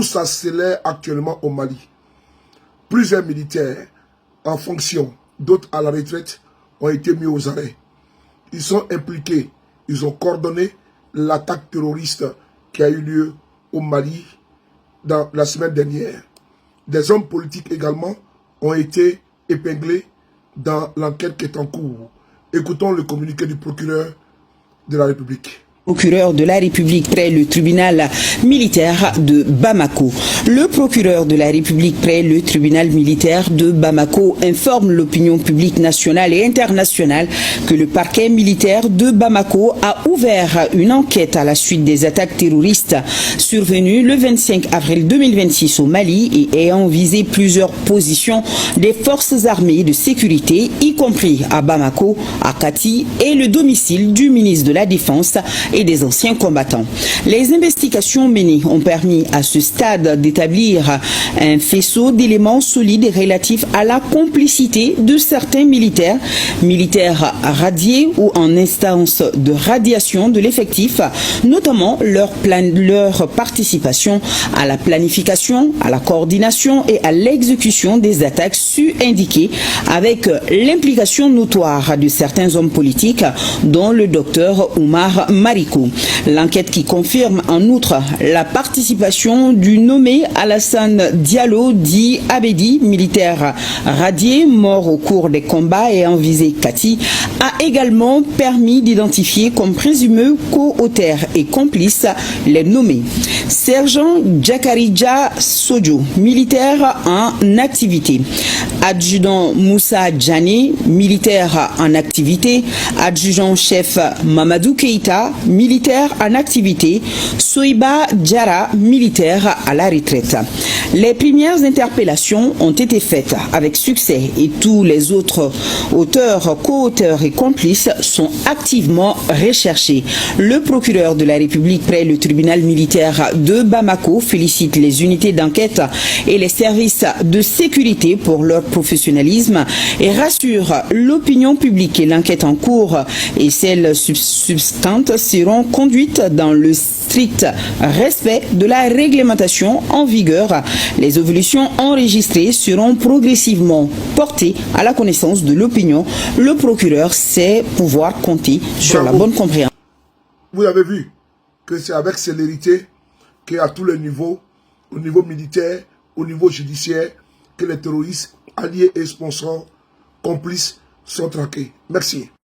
Tout s'accélère actuellement au Mali. Plusieurs militaires en fonction, d'autres à la retraite, ont été mis aux arrêts. Ils sont impliqués, ils ont coordonné l'attaque terroriste qui a eu lieu au Mali dans la semaine dernière. Des hommes politiques également ont été épinglés dans l'enquête qui est en cours. Écoutons le communiqué du procureur de la République. Procureur de la République près le tribunal militaire de Bamako. Le procureur de la République près le tribunal militaire de Bamako informe l'opinion publique nationale et internationale que le parquet militaire de Bamako a ouvert une enquête à la suite des attaques terroristes survenues le 25 avril 2026 au Mali et ayant visé plusieurs positions des forces armées de sécurité, y compris à Bamako, à Kati et le domicile du ministre de la Défense et des anciens combattants. Les investigations menées ont permis à ce stade d'établir un faisceau d'éléments solides relatifs à la complicité de certains militaires radiés ou en instance de radiation de l'effectif, notamment leur participation à la planification, à la coordination et à l'exécution des attaques su-indiquées avec l'implication notoire de certains hommes politiques, dont le docteur Oumar Mariko. L'enquête qui confirme en outre la participation du nommé Alassane Diallo dit Abedi, militaire radié, mort au cours des combats et en visé Kati, a également permis d'identifier comme présumés co-auteurs et complices les nommés. Sergent Djakarija Sojo, militaire en activité. Adjudant Moussa Djani, militaire en activité. Adjudant-chef Mamadou Keïta, militaire en activité. Soiba Djara, militaire à la retraite. Les premières interpellations ont été faites avec succès et tous les autres auteurs, co-auteurs et complices sont activement recherchés. Le procureur de la République près le tribunal militaire de Bamako félicite les unités d'enquête et les services de sécurité pour leur professionnalisme et rassure l'opinion publique et l'enquête en cours et celles subséquentes seront conduites dans le strict respect de la réglementation en vigueur. Les évolutions enregistrées seront progressivement portées à la connaissance de l'opinion. Le procureur sait pouvoir compter sur la bonne compréhension. Vous avez vu que c'est avec célérité qu'à tous les niveaux, au niveau militaire, au niveau judiciaire, que les terroristes, alliés et sponsors, complices sont traqués. Merci.